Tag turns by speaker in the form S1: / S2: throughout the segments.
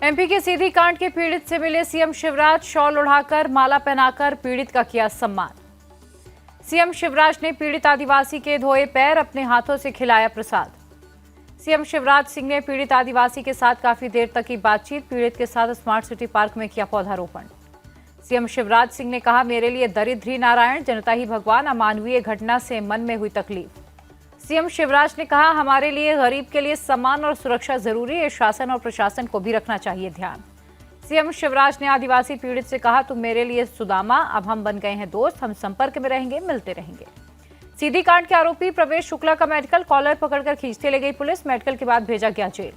S1: MP के सीधी कांड के पीड़ित से मिले सीएम शिवराज, शॉल उड़ाकर माला पहनाकर पीड़ित का किया सम्मान। सीएम शिवराज ने पीड़ित आदिवासी के धोए पैर अपने हाथों से खिलाया प्रसाद। सीएम शिवराज सिंह ने पीड़ित आदिवासी के साथ काफी देर तक की बातचीत, पीड़ित के साथ स्मार्ट सिटी पार्क में किया पौधारोपण। सीएम शिवराज सिंह ने कहा, मेरे लिए दरिद्र ही नारायण, जनता ही भगवान, अमानवीय घटना से मन में हुई तकलीफ। सीएम शिवराज ने कहा, हमारे लिए गरीब के लिए सम्मान और सुरक्षा जरूरी है, शासन और प्रशासन को भी रखना चाहिए ध्यान। सीएम शिवराज ने आदिवासी पीड़ित से कहा, तुम मेरे लिए सुदामा, अब हम बन गए हैं दोस्त, हम संपर्क में रहेंगे, मिलते रहेंगे। सीधी कांड के आरोपी प्रवेश शुक्ला का मेडिकल, कॉलर पकड़कर खींचते ले गई पुलिस, मेडिकल के बाद भेजा गया जेल।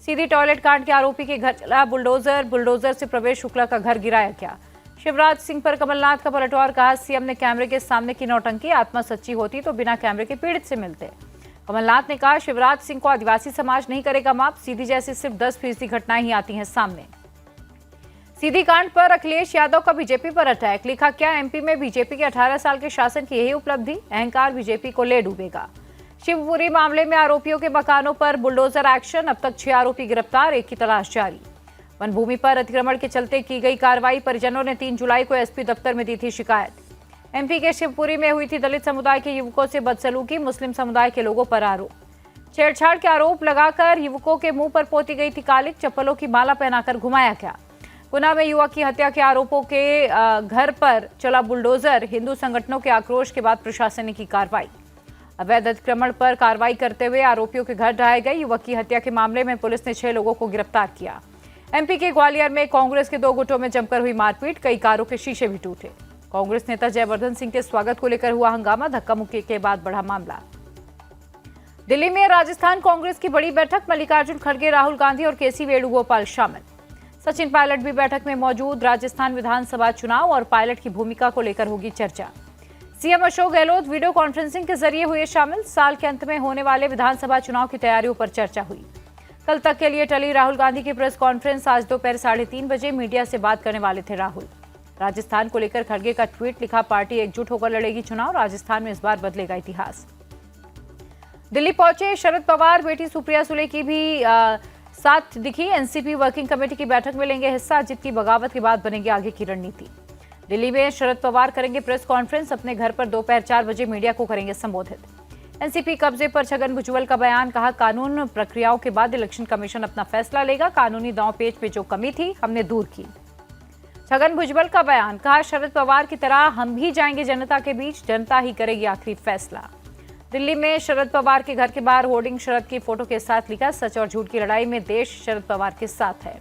S1: सीधी टॉयलेट कांड के आरोपी के घर चला बुलडोजर, बुलडोजर से प्रवेश शुक्ला का घर गिराया गया। शिवराज सिंह पर कमलनाथ का पलटवार, कहा, सीएम ने कैमरे के सामने की नौटंकी, आत्मा सच्ची होती तो बिना कैमरे के पीड़ित से मिलते। कमलनाथ ने कहा, शिवराज सिंह को आदिवासी समाज नहीं करेगा माफ, सीधी जैसी सिर्फ 10% घटनाएं ही आती हैं सामने। सीधी कांड पर अखिलेश यादव का बीजेपी पर अटैक, लिखा, क्या एमपी में बीजेपी के 18 साल के शासन की यही उपलब्धि, अहंकार बीजेपी को ले डूबेगा। शिवपुरी मामले में आरोपियों के मकानों पर बुलडोजर एक्शन, अब तक 6 आरोपी गिरफ्तार, एक की तलाश जारी। वन भूमि पर अतिक्रमण के चलते की गई कार्रवाई, परिजनों ने 3 जुलाई को एसपी दफ्तर में दी थी शिकायत। एमपी के शिवपुरी में हुई थी दलित समुदाय के युवकों से बदसलूकी, मुस्लिम समुदाय के लोगों पर आरोप। छेड़छाड़ के आरोप लगाकर युवकों के मुंह पर पोती गई थी कालिक, चप्पलों की माला पहनाकर घुमाया गया। गुना में युवक की हत्या के आरोपों के घर पर चला बुलडोजर, हिंदू संगठनों के आक्रोश के बाद प्रशासन ने की कार्रवाई। अवैध अतिक्रमण पर कार्रवाई करते हुए आरोपियों के घर ढहाए गए। युवक की हत्या के मामले में पुलिस ने 6 लोगों को गिरफ्तार किया। एमपी के ग्वालियर में कांग्रेस के 2 गुटों में जमकर हुई मारपीट, कई कारों के शीशे भी टूटे। कांग्रेस नेता जयवर्धन सिंह के स्वागत को लेकर हुआ हंगामा, धक्का मुक्की के बाद बढ़ा मामला। दिल्ली में राजस्थान कांग्रेस की बड़ी बैठक, मल्लिकार्जुन खड़गे, राहुल गांधी और केसी वेणुगोपाल शामिल। सचिन पायलट भी बैठक में मौजूद। राजस्थान विधानसभा चुनाव और पायलट की भूमिका को लेकर होगी चर्चा। CM Ashok Gehlot video conferencing के जरिए हुए शामिल। साल के अंत में होने वाले विधानसभा चुनाव की तैयारियों पर चर्चा हुई। कल तक के लिए टली राहुल गांधी की प्रेस कॉन्फ्रेंस, आज दोपहर 3:30 बजे मीडिया से बात करने वाले थे राहुल। राजस्थान को लेकर खड़गे का ट्वीट, लिखा, पार्टी एकजुट होकर लड़ेगी चुनाव, राजस्थान में इस बार बदलेगा इतिहास। दिल्ली पहुंचे शरद पवार, बेटी सुप्रिया सुले की भी साथ दिखी। एनसीपी वर्किंग कमेटी की बैठक में लेंगे हिस्सा, अजित की बगावत के बाद बनेगी आगे की रणनीति। दिल्ली में शरद पवार करेंगे प्रेस कॉन्फ्रेंस, अपने घर पर दोपहर 4 बजे मीडिया को करेंगे संबोधित। एनसीपी कब्जे पर छगन भुजबल का बयान, कहा, कानून प्रक्रियाओं के बाद इलेक्शन कमीशन अपना फैसला लेगा, कानूनी दांव पेच में जो कमी थी हमने दूर की। छगन भुजबल का बयान, कहा, शरद पवार की तरह हम भी जाएंगे जनता के बीच, जनता ही करेगी आखिरी फैसला। दिल्ली में शरद पवार के घर के बाहर होर्डिंग शरद की फोटो के साथ लिखा, सच और झूठ की लड़ाई में देश शरद पवार के साथ है।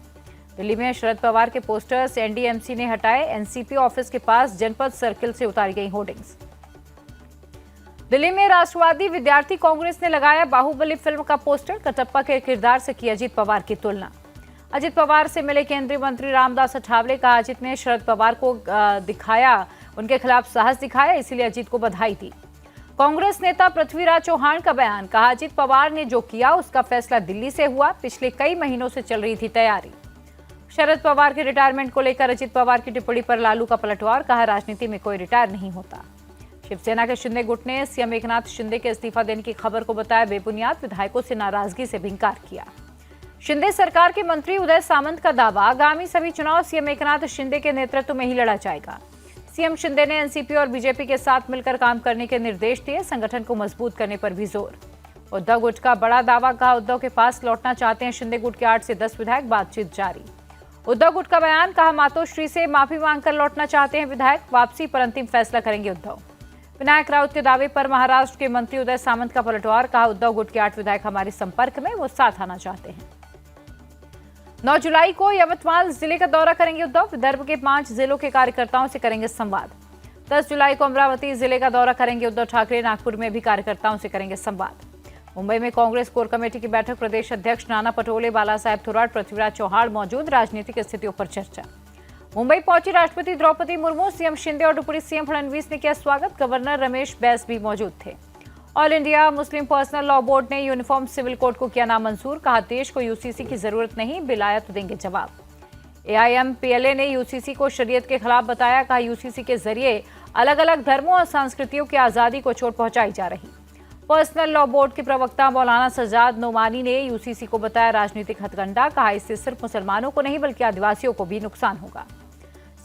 S1: दिल्ली में शरद पवार के पोस्टर्स एनडीएमसी ने हटाए। एनसीपी ऑफिस के पास जनपद सर्किल से उतारी गई होर्डिंग्स। दिल्ली में राष्ट्रवादी विद्यार्थी कांग्रेस ने लगाया बाहुबली फिल्म का पोस्टर, कटप्पा के किरदार से की अजित पवार की तुलना। अजित पवार से मिले केंद्रीय मंत्री रामदास अठावले, कहा, अजित ने शरद पवार को दिखाया, उनके खिलाफ साहस दिखाया, इसीलिए अजित को बधाई दी। कांग्रेस नेता पृथ्वीराज चौहान का बयान, कहा, अजित पवार ने जो किया उसका फैसला दिल्ली से हुआ, पिछले कई महीनों से चल रही थी तैयारी। शरद पवार के रिटायरमेंट को लेकर अजित पवार की टिप्पणी पर लालू का पलटवार, कहा, राजनीति में कोई रिटायर नहीं होता। शिवसेना के शिंदे गुट ने सीएम एकनाथ शिंदे के इस्तीफा देने की खबर को बताया बेबुनियाद, विधायकों से नाराजगी से भी इंकार किया। शिंदे सरकार के मंत्री उदय सामंत का दावा, आगामी सभी चुनाव सीएम एकनाथ शिंदे के नेतृत्व में ही लड़ा जाएगा। सीएम शिंदे ने एनसीपी और बीजेपी के साथ मिलकर काम करने के निर्देश दिए, संगठन को मजबूत करने पर भी जोर। उद्धव गुट का बड़ा दावा, कहा, उद्धव के पास लौटना चाहते हैं शिंदे गुट के 8 से 10 विधायक, बातचीत जारी। उद्धव गुट का बयान, कहा, मातोश्री से माफी मांगकर लौटना चाहते हैं विधायक, वापसी पर अंतिम फैसला करेंगे उद्धव। विनायक राउत के दावे पर महाराष्ट्र के मंत्री उदय सामंत का पलटवार, कहा, उद्धव गुट के 8 विधायक हमारे संपर्क में, वो साथ आना चाहते हैं। 9 जुलाई को यवतमाल जिले का दौरा करेंगे उद्धव, विदर्भ के 5 जिलों के कार्यकर्ताओं से करेंगे संवाद। 10 जुलाई को अमरावती जिले का दौरा करेंगे उद्धव ठाकरे, नागपुर में भी कार्यकर्ताओं से करेंगे संवाद। मुंबई में कांग्रेस कोर कमेटी की बैठक, प्रदेश अध्यक्ष नाना पटोले, बाला साहेब थोराट, पृथ्वीराज चौहान मौजूद, राजनीतिक स्थितियों पर चर्चा। मुंबई पहुंची राष्ट्रपति द्रौपदी मुर्मू, सीएम शिंदे और डिप्टी सीएम फडणवीस ने किया स्वागत, गवर्नर रमेश बैस भी मौजूद थे। All India Muslim personal law board ने यूनिफॉर्म सिविल कोड को किया नामंजूर, कहा, देश को यूसीसी की जरूरत नहीं, बिल आया तो देंगे जवाब। एआईएमपीएलए ने यूसीसी को शरीयत के खिलाफ बताया, कहा, यूसीसी के जरिए अलग अलग धर्मों और संस्कृतियों की आजादी को चोट पहुंचाई जा रही। पर्सनल लॉ बोर्ड के प्रवक्ता मौलाना सज्जाद नोमानी ने यूसीसी को बताया राजनीतिक हथकंडा। कहा इससे सिर्फ मुसलमानों को नहीं बल्कि आदिवासियों को भी नुकसान होगा।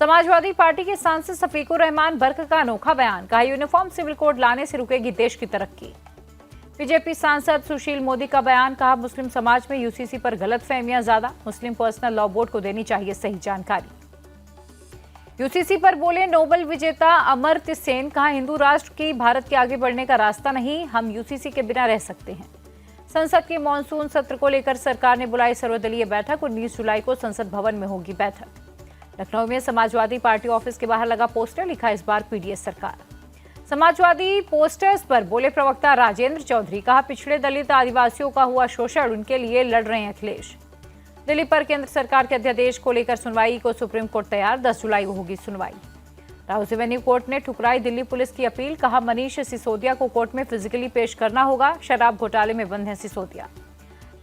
S1: समाजवादी पार्टी के सांसद सफीकुर रहमान बर्क का अनोखा बयान। कहा यूनिफॉर्म सिविल कोड लाने से रुकेगी देश की तरक्की। बीजेपी सांसद सुशील मोदी का बयान। कहा मुस्लिम समाज में यूसीसी पर गलतफहमियां ज्यादा, मुस्लिम पर्सनल लॉ बोर्ड को देनी चाहिए सही जानकारी। यूसीसी पर बोले नोबेल विजेता अमर्त्य सेन। कहा हिंदू राष्ट्र की भारत के आगे बढ़ने का रास्ता नहीं, हम यूसीसी के बिना रह सकते हैं। संसद के मॉनसून सत्र को लेकर सरकार ने बुलाई सर्वदलीय बैठक। 19 जुलाई को संसद भवन में होगी बैठक। लखनऊ में समाजवादी पार्टी ऑफिस के बाहर लगा पोस्टर, लिखा इस बार पीडीएस सरकार। समाजवादी पोस्टर्स पर बोले प्रवक्ता राजेंद्र चौधरी। कहा पिछड़े दलित आदिवासियों का हुआ शोषण, उनके लिए लड़ रहे हैं अखिलेश। दिल्ली पर केंद्र सरकार के अध्यादेश को लेकर सुनवाई को सुप्रीम कोर्ट तैयार। 10 जुलाई को होगी सुनवाई। राउस एवेन्यू कोर्ट ने ठुकराई दिल्ली पुलिस की अपील। कहा मनीष सिसोदिया को कोर्ट में फिजिकली पेश करना होगा, शराब घोटाले में बंद है सिसोदिया।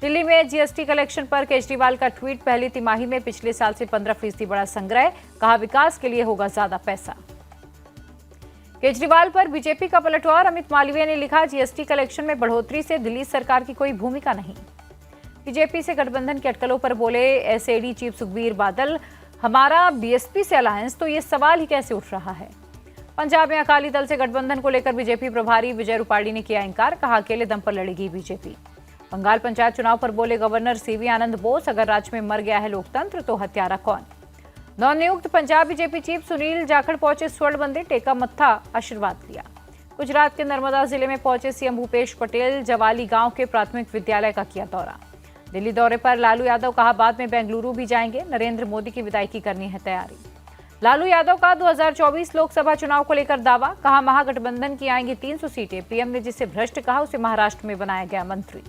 S1: दिल्ली में जीएसटी कलेक्शन पर केजरीवाल का ट्वीट। पहली तिमाही में पिछले साल से 15% बढ़ा संग्रह। कहा विकास के लिए होगा ज्यादा पैसा। केजरीवाल पर बीजेपी का पलटवार। अमित मालवीय ने लिखा जीएसटी कलेक्शन में बढ़ोतरी से दिल्ली सरकार की कोई भूमिका नहीं। बीजेपी से गठबंधन के अटकलों पर बोले एसएडी चीफ सुखबीर बादल। हमारा बीएसपी से अलायंस, तो ये सवाल ही कैसे उठ रहा है। पंजाब में अकाली दल से गठबंधन को लेकर बीजेपी प्रभारी विजय रूपाणी ने किया इंकार। कहा अकेले दम पर लड़ेगी बीजेपी। बंगाल पंचायत चुनाव पर बोले गवर्नर सीवी आनंद बोस। अगर राज्य में मर गया है लोकतंत्र तो हत्यारा कौन। नवनियुक्त पंजाब बीजेपी चीफ सुनील जाखड़ पहुंचे स्वर्ण मंदिर, टेका मत्था, आशीर्वाद लिया। गुजरात के नर्मदा जिले में पहुंचे सीएम भूपेश पटेल। जवाली गांव के प्राथमिक विद्यालय का किया दौरा। दिल्ली दौरे पर लालू यादव। कहा बाद में बेंगलुरु भी जाएंगे, नरेंद्र मोदी की विदाई की करनी है तैयारी। लालू यादव का 2024 लोकसभा चुनाव को लेकर दावा। कहा महागठबंधन की आएंगी 300 सीटें। पीएम ने जिसे भ्रष्ट कहा उसे महाराष्ट्र में बनाया गया मंत्री।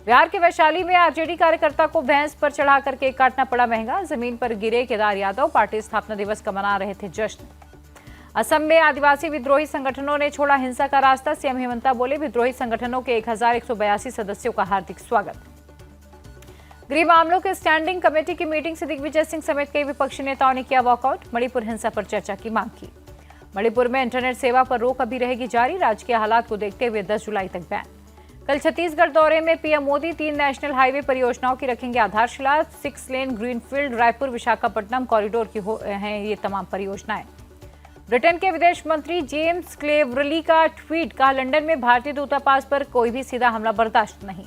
S1: बिहार के वैशाली में आरजेडी कार्यकर्ता को भैंस पर चढ़ाकर केक काटना पड़ा महंगा। जमीन पर गिरे केदार यादव। पार्टी स्थापना दिवस का मना रहे थे जश्न। असम में आदिवासी विद्रोही संगठनों ने छोड़ा हिंसा का रास्ता। सीएम हेमंता बोले विद्रोही संगठनों के 1182 सदस्यों का हार्दिक स्वागत। गृह मामलों के स्टैंडिंग कमेटी की मीटिंग से दिग्विजय सिंह समेत कई विपक्षी नेताओं ने किया वॉकआउट। मणिपुर हिंसा पर चर्चा की मांग की। मणिपुर में इंटरनेट सेवा पर रोक अभी रहेगी जारी। राजकीय हालात को देखते हुए 10 जुलाई तक बैन। कल छत्तीसगढ़ दौरे में पीएम मोदी 3 नेशनल हाईवे परियोजनाओं की रखेंगे आधारशिला। 6 lane greenfield Raipur Visakhapatnam corridor की हैं ये तमाम परियोजनाएं। ब्रिटेन के विदेश मंत्री जेम्स क्लेवरली का ट्वीट। कहा लंदन में भारतीय दूतावास पर कोई भी सीधा हमला बर्दाश्त नहीं।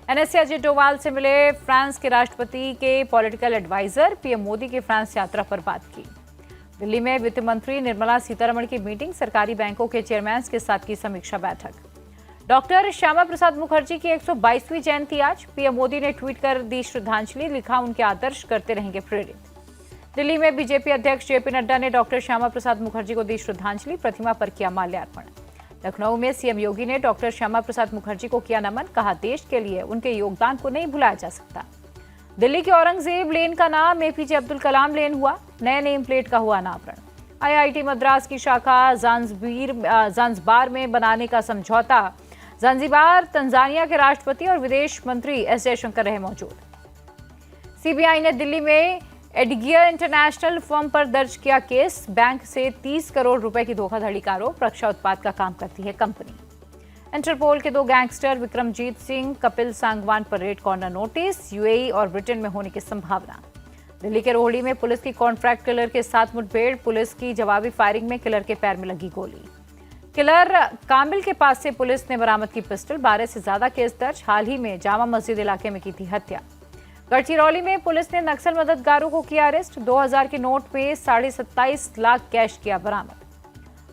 S1: एनएसए अजित डोवाल से मिले फ्रांस के राष्ट्रपति के पॉलिटिकल एडवाइजर। पीएम मोदी की फ्रांस यात्रा पर बात की। दिल्ली में वित्त मंत्री निर्मला सीतारमण की मीटिंग। सरकारी बैंकों के चेयरमैन के साथ की समीक्षा बैठक। डॉक्टर श्यामा प्रसाद मुखर्जी की 122वीं जयंती आज। पीएम मोदी ने ट्वीट कर दी श्रद्धांजलि। लिखा उनके आदर्श करते रहेंगे प्रेरित। दिल्ली में बीजेपी अध्यक्ष जेपी नड्डा ने डॉक्टर श्यामा प्रसाद मुखर्जी को दी श्रद्धांजलि। प्रतिमा पर किया माल्यार्पण। लखनऊ में सीएम योगी ने डॉक्टर श्यामा प्रसाद मुखर्जी को किया नमन। कहा देश के लिए उनके योगदान को नहीं भुलाया जा सकता। दिल्ली के औरंगजेब लेन का नाम एपीजे अब्दुल कलाम लेन हुआ। नए नेम प्लेट का हुआ अनावरण। आईआईटी मद्रास की शाखा ज़ांज़बार में बनाने का समझौता। ज़ांज़ीबार तंजानिया के राष्ट्रपति और विदेश मंत्री एस जयशंकर रहे मौजूद। सीबीआई ने दिल्ली में एडगियर इंटरनेशनल फर्म पर दर्ज किया केस। बैंक से 30 करोड़ रुपए की धोखाधड़ी का आरोप। रक्षा उत्पाद का काम करती है कंपनी। इंटरपोल के 2 गैंगस्टर विक्रमजीत सिंह, कपिल सांगवान पर रेड कॉर्नर नोटिस। यूएई और ब्रिटेन में होने की संभावना। दिल्ली के रोहड़ी में पुलिस की कॉन्ट्रैक्ट किलर के साथ मुठभेड़। पुलिस की जवाबी फायरिंग में किलर के पैर में लगी गोली। किलर कामिल के पास से पुलिस ने बरामद की पिस्टल। 12 से ज्यादा केस दर्ज। हाल ही में जामा मस्जिद इलाके में की थी हत्या। गढ़चिरौली में पुलिस ने नक्सल मददगारों को किया अरेस्ट। 2000 के नोट पे 27.5 लाख कैश किया बरामद।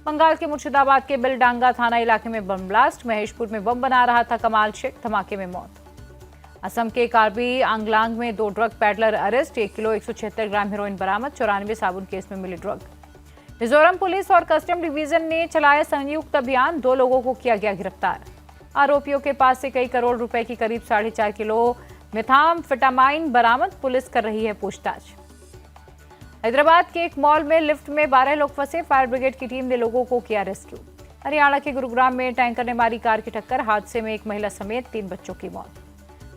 S1: बंगाल के मुर्शिदाबाद के बिलडांगा थाना इलाके में बम ब्लास्ट। महेशपुर में बम बना रहा था कमाल शेख, धमाके में मौत। असम के कार्बी आंगलांग में 2 drug peddler arrest. 1 kilo 176 gram heroin बरामद। 94 साबुन केस में मिली ड्रग। मिजोरम पुलिस और कस्टम डिवीजन ने चलाया संयुक्त अभियान। 2 लोगों को किया गया गिरफ्तार। आरोपियों के पास से कई करोड़ रुपए की करीब 4.5 किलो मेथाम्फेटामाइन बरामद। पुलिस कर रही है पूछताछ। हैदराबाद के एक मॉल में लिफ्ट में 12 लोग फंसे। फायर ब्रिगेड की टीम ने लोगों को किया रेस्क्यू। हरियाणा के गुरुग्राम में टैंकर ने मारी कार की टक्कर। हादसे में एक महिला समेत 3 बच्चों की मौत।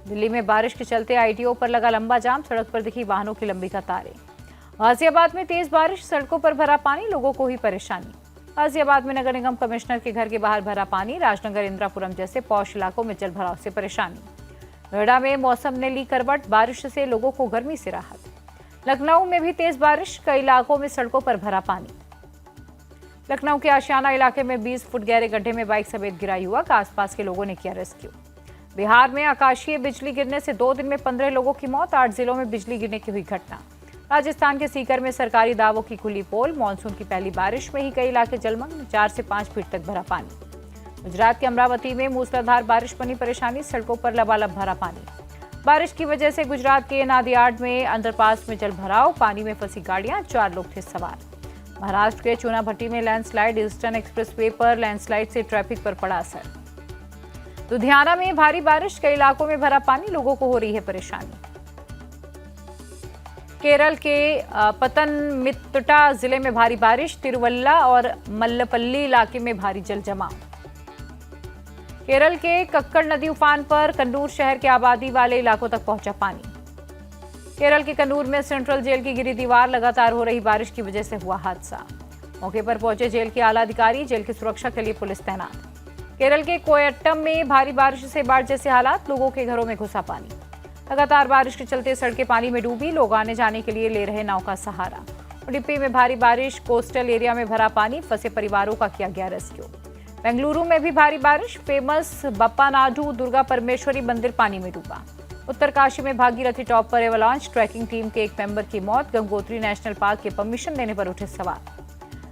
S1: दिल्ली में बारिश के चलते आईटीओ पर लगा लंबा जाम। सड़क पर दिखी वाहनों की लंबी कतारें। गाजियाबाद में तेज बारिश, सड़कों पर भरा पानी, लोगों को हुई परेशानी। गाजियाबाद में नगर निगम कमिश्नर के घर के बाहर भरा पानी, राजनगर इंदिरापुरम जैसे पौष इलाकों में जल भराव से परेशानी। नोएडा में मौसम ने ली करवट, बारिश से लोगों को गर्मी से राहत। लखनऊ में भी तेज बारिश, कई इलाकों में सड़कों पर भरा पानी। लखनऊ के आशियाना इलाके में 20 फुट गहरे गड्ढे में बाइक समेत गिरा युवक, आसपास के लोगों ने किया रेस्क्यू। बिहार में आकाशीय बिजली गिरने से 2 दिन में 15 लोगों की मौत, 8 जिलों में बिजली गिरने की हुई घटना। राजस्थान के सीकर में सरकारी दावों की खुली पोल, मानसून की पहली बारिश में ही कई इलाके जलमग्न, 4 से 5 फीट तक भरा पानी। गुजरात के अमरावती में मूसलाधार बारिश बनी परेशानी, सड़कों पर लबालब भरा पानी। बारिश की वजह से गुजरात के नादियाड में अंडरपास में जल भराव, पानी में फंसी गाड़ियां, 4 लोग थे सवार। महाराष्ट्र के चूनाभट्टी में लैंडस्लाइड, ईस्टर्न एक्सप्रेसवे पर लैंडस्लाइड से ट्रैफिक पर पड़ा असर। लुधियाना में भारी बारिश, कई इलाकों में भरा पानी, लोगों को हो रही है परेशानी। केरल के पतनमथिट्टा जिले में भारी बारिश, तिरुवल्ला और मल्लपल्ली इलाके में भारी जल जमाव। केरल के कक्कड़ नदी उफान पर, कन्नूर शहर के आबादी वाले इलाकों तक पहुंचा पानी। केरल के कन्नूर में सेंट्रल जेल की गिरी दीवार, लगातार हो रही बारिश की वजह से हुआ हादसा। मौके पर पहुंचे जेल के आला अधिकारी, जेल की सुरक्षा के लिए पुलिस तैनात। केरल के कोयट्टम में भारी बारिश से बाढ़ जैसे हालात, लोगों के घरों में घुसा पानी। लगातार बारिश के चलते सड़कें पानी में डूबी, लोग आने जाने के लिए ले रहे नाव का सहारा। उडुपी में भारी बारिश, कोस्टल एरिया में भरा पानी, फंसे परिवारों का किया गया रेस्क्यू। बेंगलुरु में भी भारी बारिश, फेमस बप्पानाडु दुर्गा परमेश्वरी मंदिर पानी में डूबा। उत्तरकाशी में भागीरथी टॉप पर एवलांच, ट्रैकिंग टीम के एक मेंबर की मौत। गंगोत्री नेशनल पार्क के परमिशन देने पर उठे सवाल।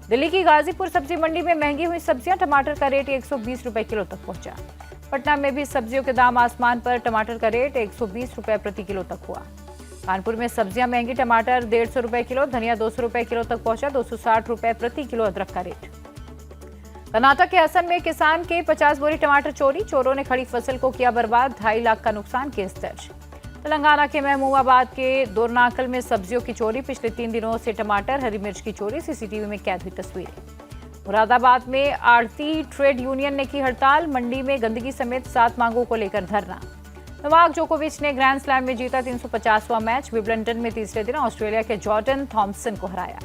S1: दिल्ली की गाजीपुर सब्जी मंडी में महंगी हुई सब्जियां, टमाटर का रेट 120 रुपए किलो तक पहुंचा। पटना में भी सब्जियों के दाम आसमान पर, टमाटर का रेट 120 रुपए प्रति किलो तक हुआ। कानपुर में सब्जियां महंगी, टमाटर 150 रुपए किलो, धनिया 200 रुपए किलो तक पहुंचा, 260 रुपए प्रति किलो अदरक का रेट। कर्नाटक के असम में किसान के 50 बोरी टमाटर चोरी, चोरों ने खड़ी फसल को किया बर्बाद, 2.5 लाख का नुकसान, केस दर्ज। तेलंगाना के महबूबाबाद के दोरनाकल में सब्जियों की चोरी, पिछले 3 दिनों से टमाटर, हरी मिर्च की चोरी, सीसीटीवी में कैद हुई तस्वीरें। मुरादाबाद में आड़ती ट्रेड यूनियन ने की हड़ताल, मंडी में गंदगी समेत 7 मांगों को लेकर धरना। नोवाक जोकोविच ने ग्रैंड स्लैम में जीता 350वां मैच, विंबलडन में तीसरे दिन ऑस्ट्रेलिया के जॉर्डन थॉम्पसन को हराया।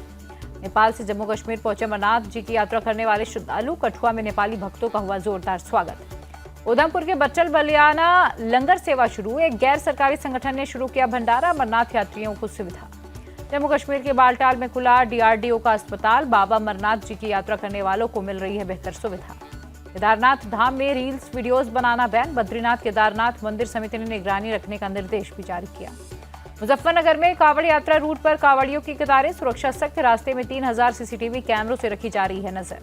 S1: नेपाल से जम्मू कश्मीर पहुंचे अमरनाथ जी की यात्रा करने वाले श्रद्धालु, कठुआ में नेपाली भक्तों का हुआ जोरदार स्वागत। उधमपुर के बच्चल बलियाना लंगर सेवा शुरू, एक गैर सरकारी संगठन ने शुरू किया भंडारा, अमरनाथ यात्रियों को सुविधा। जम्मू कश्मीर के बालटाल में खुला डीआरडीओ का अस्पताल, बाबा अमरनाथ जी की यात्रा करने वालों को मिल रही है बेहतर सुविधा। केदारनाथ धाम में रील्स वीडियोस बनाना बैन, बद्रीनाथ केदारनाथ मंदिर समिति ने निगरानी रखने का निर्देश भी जारी किया। मुजफ्फरनगर में कांवड़ यात्रा रूट पर कांवड़ियों की कतारें, सुरक्षा सख्त, रास्ते में 3000 सीसीटीवी कैमरों से रखी जा रही है नजर।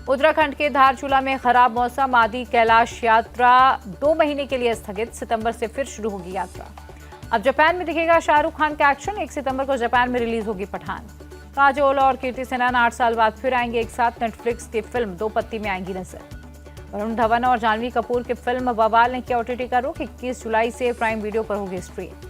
S1: उत्तराखंड के धारचूला में खराब मौसम, आदि कैलाश यात्रा 2 महीने के लिए स्थगित, सितंबर से फिर शुरू होगी यात्रा। अब जापान में दिखेगा शाहरुख खान का एक्शन, 1 सितंबर को जापान में रिलीज होगी पठान। काजोल और कीर्ति सेनन 8 साल बाद फिर आएंगे एक साथ, नेटफ्लिक्स की फिल्म 2 पत्ती में आएंगी नजर। वरुण धवन और जानवी कपूर की फिल्म बवाल ने किया ओटीटी का रुख, 21 जुलाई से प्राइम वीडियो पर होगी स्ट्रीम।